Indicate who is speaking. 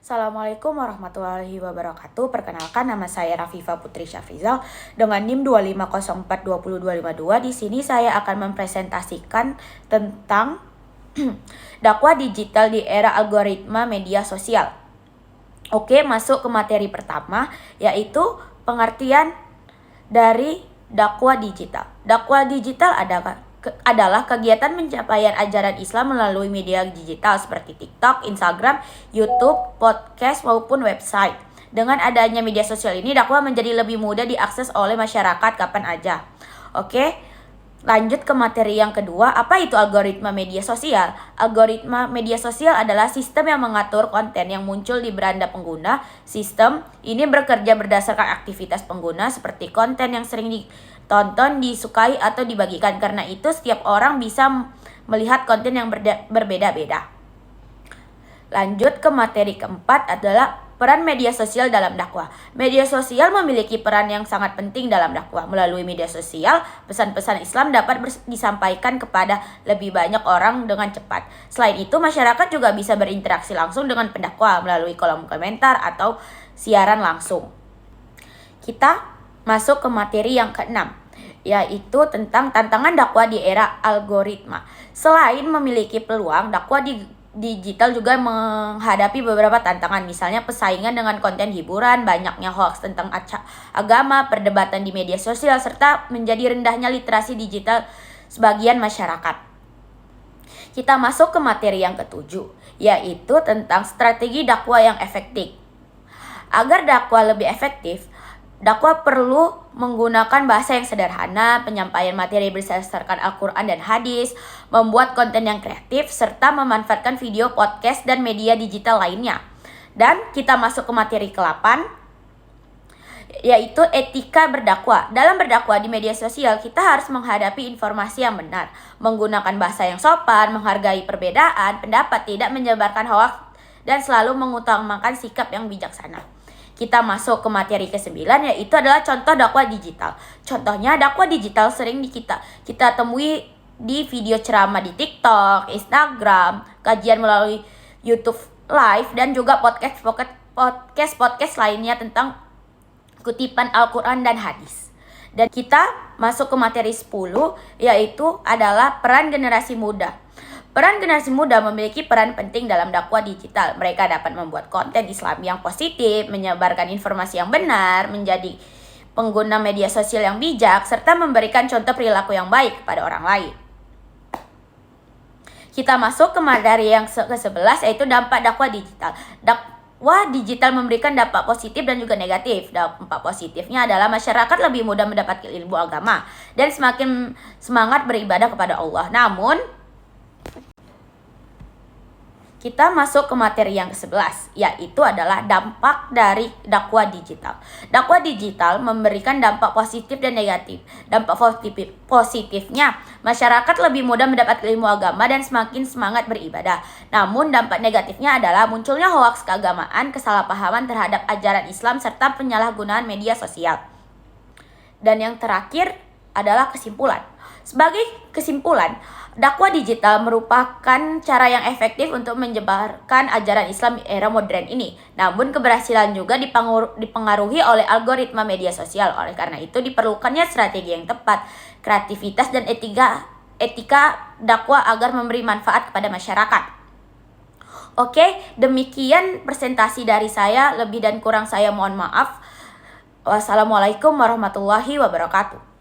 Speaker 1: Assalamualaikum warahmatullahi wabarakatuh. Perkenalkan, nama saya Rafifa Putri Syafrizal dengan NIM 250422052. Di sini saya akan mempresentasikan tentang dakwah digital di era algoritma media sosial. Oke, masuk ke materi pertama, yaitu pengertian dari dakwah digital. Dakwah digital adalah kegiatan pencapaian ajaran Islam melalui media digital seperti TikTok, Instagram, YouTube, podcast, maupun website. Dengan adanya media sosial ini, dakwah menjadi lebih mudah diakses oleh masyarakat kapan aja. Oke, lanjut ke materi yang kedua. Apa itu algoritma media sosial? Algoritma media sosial adalah sistem yang mengatur konten yang muncul di beranda pengguna. Sistem ini bekerja berdasarkan aktivitas pengguna seperti konten yang sering ditonton, disukai, atau dibagikan. Karena itu, setiap orang bisa melihat konten yang berbeda-beda. Lanjut ke materi keempat adalah peran media sosial dalam dakwah. Media sosial memiliki peran yang sangat penting dalam dakwah. Melalui media sosial, pesan-pesan Islam dapat disampaikan kepada lebih banyak orang dengan cepat. Selain itu, masyarakat juga bisa berinteraksi langsung dengan pendakwah melalui kolom komentar atau siaran langsung. Kita masuk ke materi yang keenam, yaitu tentang tantangan dakwah di era algoritma. Selain memiliki peluang, dakwah digital juga menghadapi beberapa tantangan, misalnya persaingan dengan konten hiburan, banyaknya hoaks tentang agama, perdebatan di media sosial, serta menjadi rendahnya literasi digital sebagian masyarakat. Kita masuk ke materi yang ketujuh, yaitu tentang strategi dakwah yang efektif. Agar dakwah lebih efektif, dakwah perlu menggunakan bahasa yang sederhana, penyampaian materi berdasarkan Al-Quran dan hadis, membuat konten yang kreatif, serta memanfaatkan video, podcast, dan media digital lainnya. Dan kita masuk ke materi ke-8, yaitu etika berdakwah. Dalam berdakwah di media sosial, kita harus menghadapi informasi yang benar, menggunakan bahasa yang sopan, menghargai perbedaan pendapat, tidak menyebarkan hoaks, dan selalu mengutamakan sikap yang bijaksana. Kita masuk ke materi ke-9, yaitu adalah contoh dakwah digital. Contohnya, dakwah digital sering kita temui di video ceramah di TikTok, Instagram, kajian melalui YouTube Live, dan juga podcast lainnya tentang kutipan Al-Quran dan hadis. Dan kita masuk ke materi 10, yaitu adalah peran generasi muda. Peran generasi muda memiliki peran penting dalam dakwah digital. Mereka dapat membuat konten Islam yang positif, menyebarkan informasi yang benar, menjadi pengguna media sosial yang bijak, serta memberikan contoh perilaku yang baik kepada orang lain. Kita masuk ke materi yang ke-11, yaitu dampak dakwah digital. Dakwah digital memberikan dampak positif dan juga negatif. Dampak positifnya adalah masyarakat lebih mudah mendapatkan ilmu agama dan semakin semangat beribadah kepada Allah. Namun, kita masuk ke materi yang ke-11, yaitu adalah dampak dari dakwah digital. Dakwah digital memberikan dampak positif dan negatif. Dampak positifnya, masyarakat lebih mudah mendapat ilmu agama dan semakin semangat beribadah. Namun dampak negatifnya adalah munculnya hoaks keagamaan, kesalahpahaman terhadap ajaran Islam, serta penyalahgunaan media sosial. Dan yang terakhir adalah kesimpulan. Sebagai kesimpulan, dakwah digital merupakan cara yang efektif untuk menyebarkan ajaran Islam di era modern ini. Namun keberhasilan juga dipengaruhi oleh algoritma media sosial. Oleh karena itu diperlukannya strategi yang tepat, kreativitas, dan etika dakwah agar memberi manfaat kepada masyarakat. Oke, demikian presentasi dari saya. Lebih dan kurang saya mohon maaf. Wassalamualaikum warahmatullahi wabarakatuh.